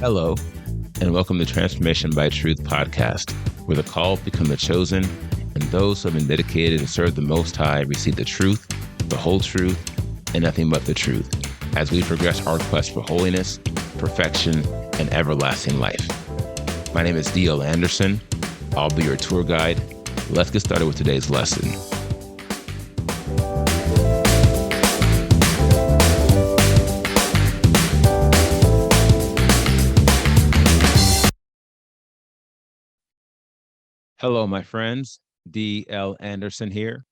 Hello, and welcome to Transformation by Truth podcast, where the called become the chosen, and those who have been dedicated to serve the Most High receive the truth, the whole truth, and nothing but the truth, as we progress our quest for holiness, perfection, and everlasting life. My name is D.L. Anderson. I'll be your tour guide. Let's get started with today's lesson. Hello, my friends. D.L. Anderson here.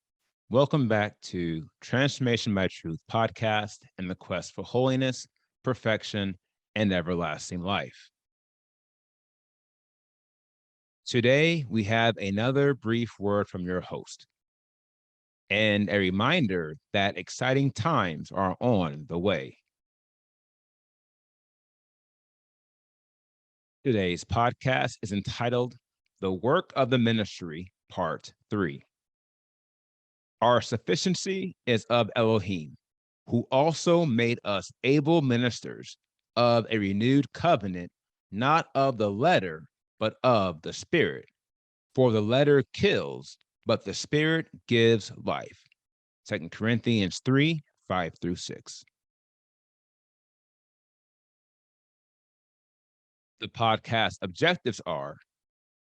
Welcome back to Transformation by Truth podcast and the quest for holiness, perfection, and everlasting life. Today, we have another brief word from your host and a reminder that exciting times are on the way. Today's podcast is entitled The Work of the Ministry, Part 3. Our sufficiency is of Elohim, who also made us able ministers of a renewed covenant, not of the letter, but of the Spirit. For the letter kills, but the Spirit gives life. 2 Corinthians 3, 5 through 6. The podcast objectives are: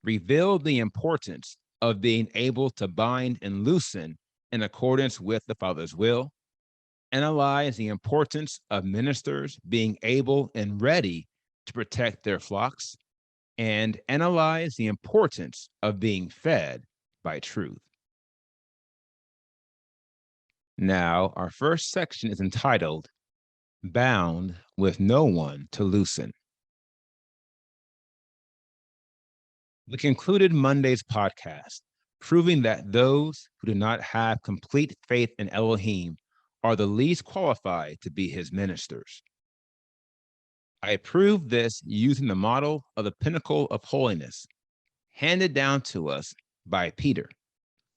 reveal the importance of being able to bind and loosen in accordance with the Father's will, analyze the importance of ministers being able and ready to protect their flocks, and analyze the importance of being fed by truth. Now, our first section is entitled, Bound with No One to Loosen. We concluded Monday's podcast, proving that those who do not have complete faith in Elohim are the least qualified to be his ministers. I proved this using the model of the pinnacle of holiness, handed down to us by Peter,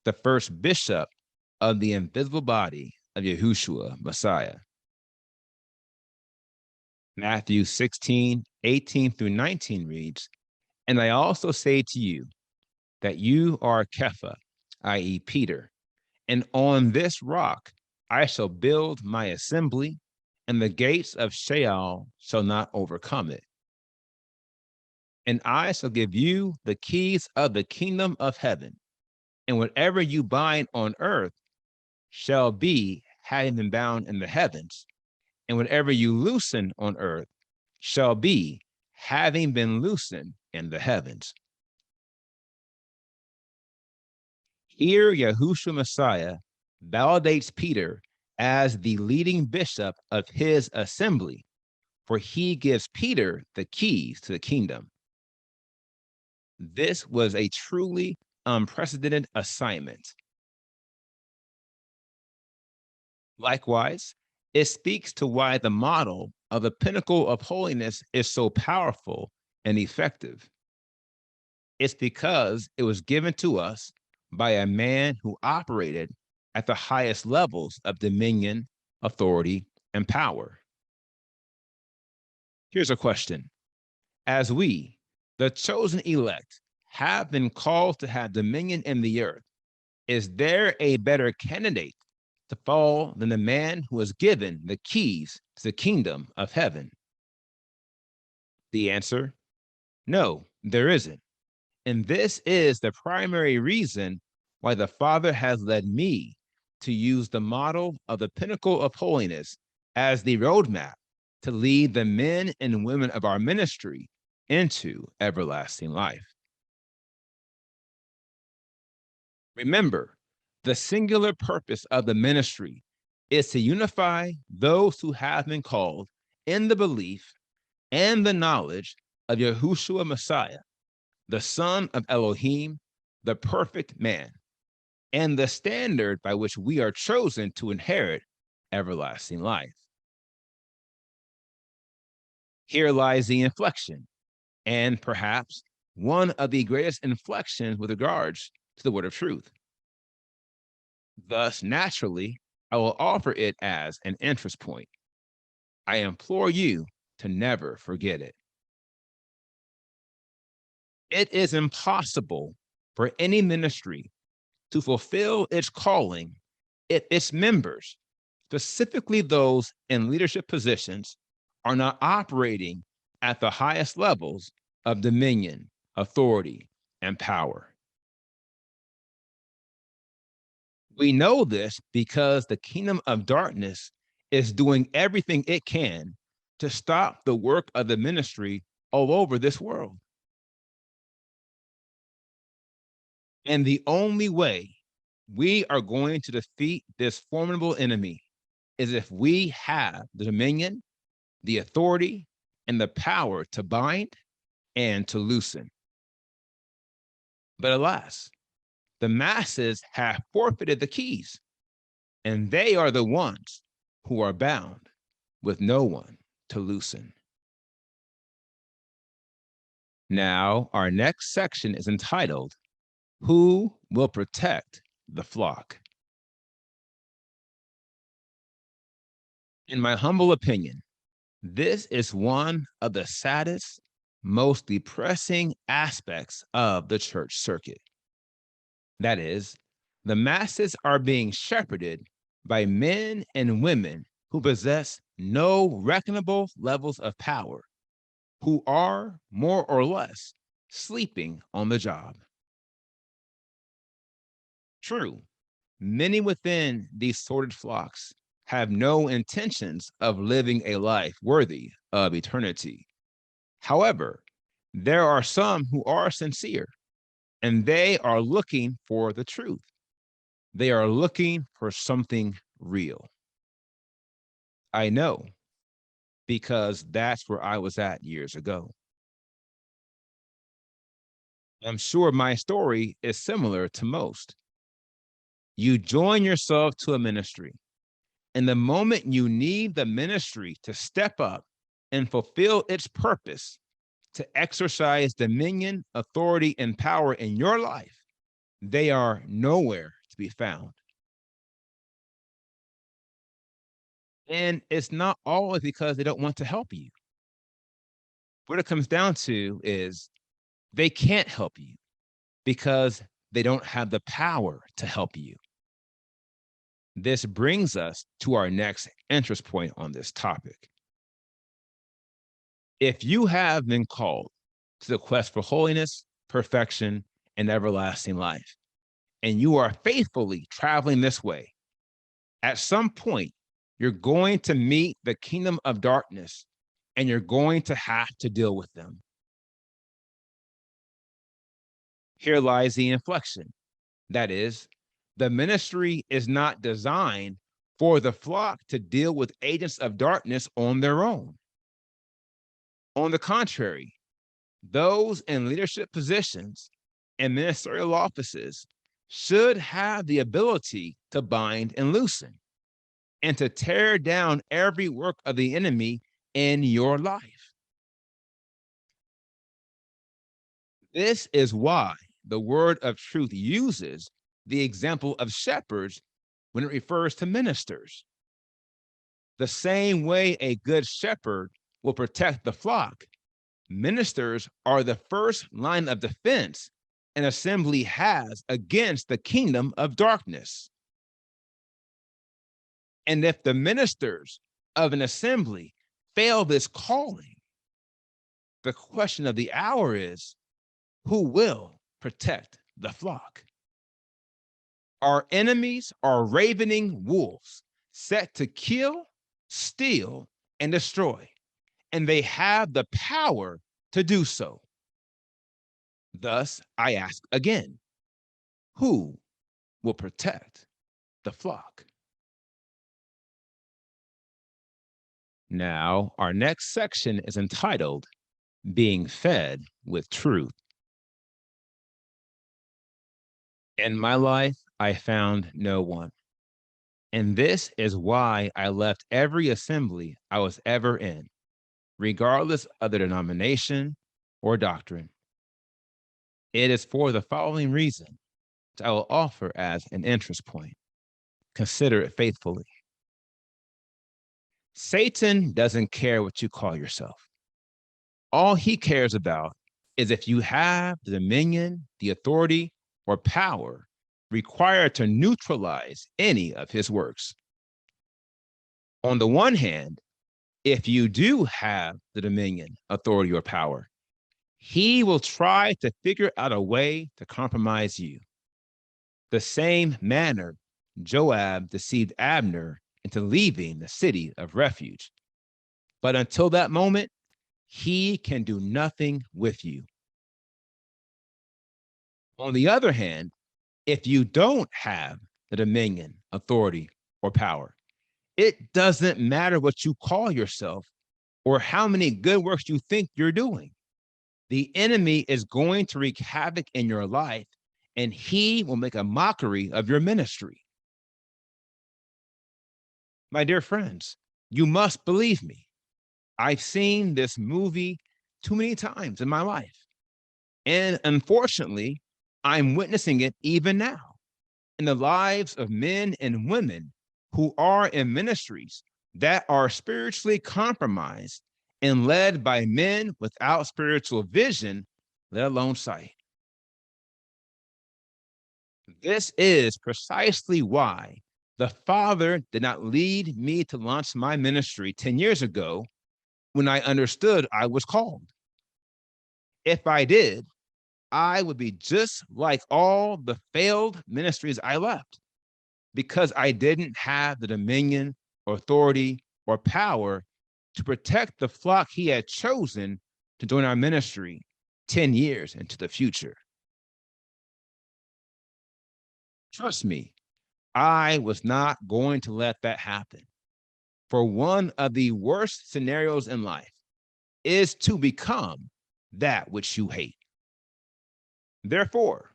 the first bishop of the invisible body of Yahushua, Messiah. Matthew 16, 18 through 19 reads, "And I also say to you that you are Kepha, i.e. Peter, and on this rock I shall build my assembly, and the gates of Sheol shall not overcome it. And I shall give you the keys of the kingdom of heaven, and whatever you bind on earth shall be having been bound in the heavens, and whatever you loosen on earth shall be having been loosened in the heavens." Here, Yahushua Messiah validates Peter as the leading bishop of his assembly, for he gives Peter the keys to the kingdom. This was a truly unprecedented assignment. Likewise, it speaks to why the model of the pinnacle of holiness is so powerful and effective. It's because it was given to us by a man who operated at the highest levels of dominion, authority, and power. Here's a question. As we, the chosen elect, have been called to have dominion in the earth, is there a better candidate to fall than the man who was given the keys to the kingdom of heaven? The answer, no, there isn't. And this is the primary reason why the Father has led me to use the model of the pinnacle of holiness as the roadmap to lead the men and women of our ministry into everlasting life. Remember, the singular purpose of the ministry is to unify those who have been called in the belief and the knowledge of Yahushua Messiah, the Son of Elohim, the perfect man, and the standard by which we are chosen to inherit everlasting life. Here lies the inflection, and perhaps one of the greatest inflections with regards to the word of truth. Thus, naturally, I will offer it as an interest point. I implore you to never forget it. It is impossible for any ministry to fulfill its calling if its members, specifically those in leadership positions, are not operating at the highest levels of dominion, authority, and power. We know this because the kingdom of darkness is doing everything it can to stop the work of the ministry all over this world. And the only way we are going to defeat this formidable enemy is if we have the dominion, the authority, and the power to bind and to loosen. But alas, the masses have forfeited the keys, and they are the ones who are bound with no one to loosen. Now, our next section is entitled, Who Will Protect the Flock? In my humble opinion, this is one of the saddest, most depressing aspects of the church circuit. That is, the masses are being shepherded by men and women who possess no reckonable levels of power, who are more or less sleeping on the job. True, many within these sordid flocks have no intentions of living a life worthy of eternity. However, there are some who are sincere and they are looking for the truth. They are looking for something real. I know because that's where I was at years ago. I'm sure my story is similar to most. You join yourself to a ministry, and the moment you need the ministry to step up and fulfill its purpose to exercise dominion, authority, and power in your life, they are nowhere to be found. And it's not always because they don't want to help you. What it comes down to is they can't help you because they don't have the power to help you. This brings us to our next interest point on this topic. If you have been called to the quest for holiness, perfection, and everlasting life, and you are faithfully traveling this way, at some point, you're going to meet the kingdom of darkness and you're going to have to deal with them. Here lies the inflection. That is, the ministry is not designed for the flock to deal with agents of darkness on their own. On the contrary, those in leadership positions and ministerial offices should have the ability to bind and loosen and to tear down every work of the enemy in your life. This is why the word of truth uses the example of shepherds when it refers to ministers. The same way a good shepherd will protect the flock, ministers are the first line of defense an assembly has against the kingdom of darkness. And if the ministers of an assembly fail this calling, the question of the hour is, who will protect the flock? Our enemies are ravening wolves set to kill, steal, and destroy, and they have the power to do so. Thus, I ask again, who will protect the flock? Now, our next section is entitled, Being Fed with Truth. In my life, I found no one. And this is why I left every assembly I was ever in, regardless of the denomination or doctrine. It is for the following reason that I will offer as an interest point. Consider it faithfully. Satan doesn't care what you call yourself. All he cares about is if you have the dominion, the authority, or power required to neutralize any of his works. On the one hand, if you do have the dominion, authority, or power, he will try to figure out a way to compromise you. The same manner Joab deceived Abner into leaving the city of refuge. But until that moment, he can do nothing with you. On the other hand, if you don't have the dominion, authority, or power, it doesn't matter what you call yourself or how many good works you think you're doing. The enemy is going to wreak havoc in your life, and he will make a mockery of your ministry. My dear friends, you must believe me. I've seen this movie too many times in my life. And unfortunately, I'm witnessing it even now in the lives of men and women who are in ministries that are spiritually compromised and led by men without spiritual vision, let alone sight. This is precisely why the Father did not lead me to launch my ministry 10 years ago when I understood I was called. If I did, I would be just like all the failed ministries I left because I didn't have the dominion, authority, or power to protect the flock he had chosen to join our ministry 10 years into the future. Trust me, I was not going to let that happen. For one of the worst scenarios in life is to become that which you hate. Therefore,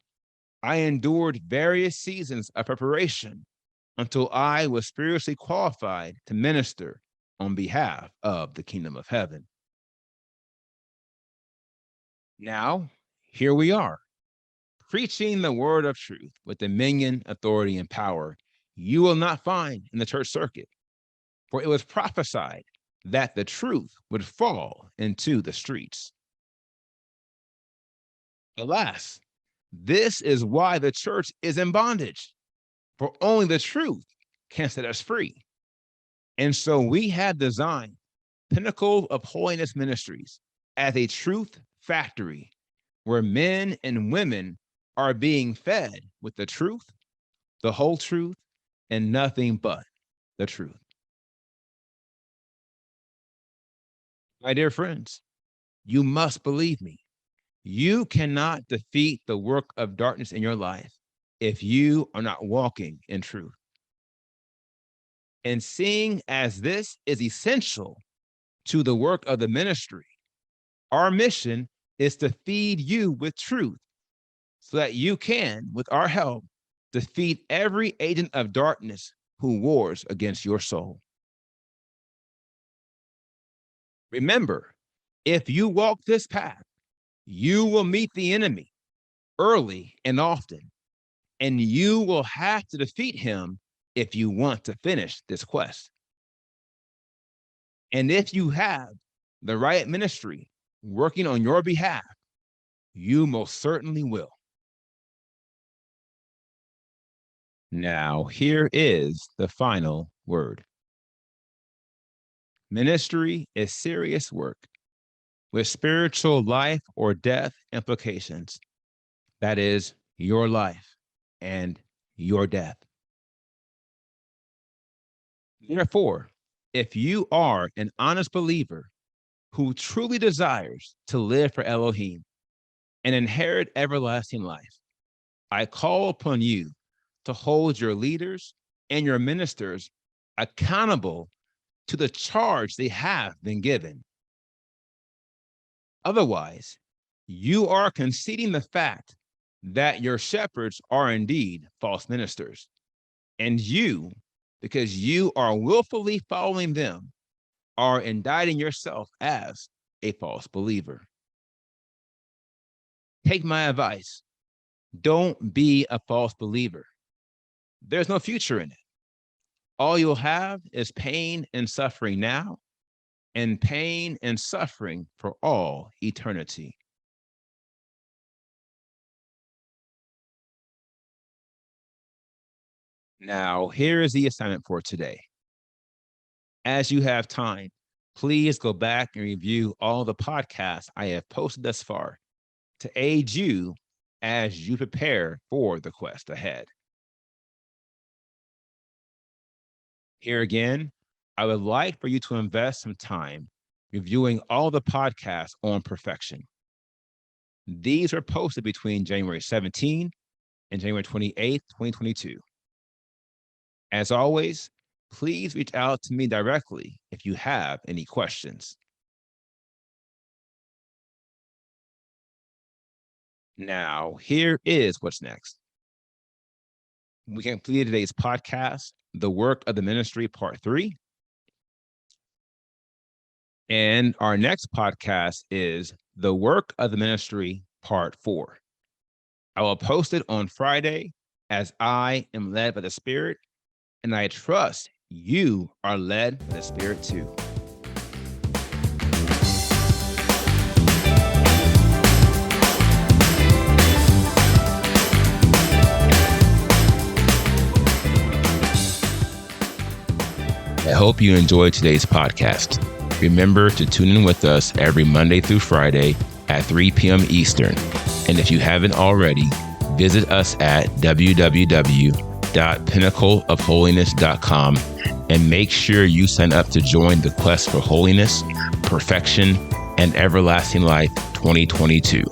I endured various seasons of preparation until I was spiritually qualified to minister on behalf of the kingdom of heaven. Now, here we are, preaching the word of truth with dominion, authority, and power you will not find in the church circuit, for it was prophesied that the truth would fall into the streets. Alas, this is why the church is in bondage, for only the truth can set us free. And so we have designed Pinnacle of Holiness Ministries as a truth factory where men and women are being fed with the truth, the whole truth, and nothing but the truth. My dear friends, you must believe me. You cannot defeat the work of darkness in your life if you are not walking in truth. And seeing as this is essential to the work of the ministry, our mission is to feed you with truth so that you can, with our help, defeat every agent of darkness who wars against your soul. Remember, if you walk this path, you will meet the enemy early and often, and you will have to defeat him if you want to finish this quest. And if you have the right ministry working on your behalf, you most certainly will. Now, here is the final word. Ministry is serious work with spiritual life or death implications. That is your life and your death. Therefore, if you are an honest believer who truly desires to live for Elohim and inherit everlasting life, I call upon you to hold your leaders and your ministers accountable to the charge they have been given. Otherwise, you are conceding the fact that your shepherds are indeed false ministers. And you, because you are willfully following them, are indicting yourself as a false believer. Take my advice. Don't be a false believer. There's no future in it. All you'll have is pain and suffering now, and pain and suffering for all eternity. Now, here is the assignment for today. As you have time, please go back and review all the podcasts I have posted thus far to aid you as you prepare for the quest ahead. Here again, I would like for you to invest some time reviewing all the podcasts on perfection. These are posted between January 17 and January 28th, 2022. As always, please reach out to me directly if you have any questions. Now, here is what's next. We completed today's podcast, The Work of the Ministry, Part 3. And our next podcast is The Work of the Ministry, Part 4. I will post it on Friday as I am led by the Spirit, and I trust you are led by the Spirit too. I hope you enjoyed today's podcast. Remember to tune in with us every Monday through Friday at 3 p.m. Eastern. And if you haven't already, visit us at www.pinnacleofholiness.com and make sure you sign up to join the quest for holiness, perfection, and everlasting life 2022.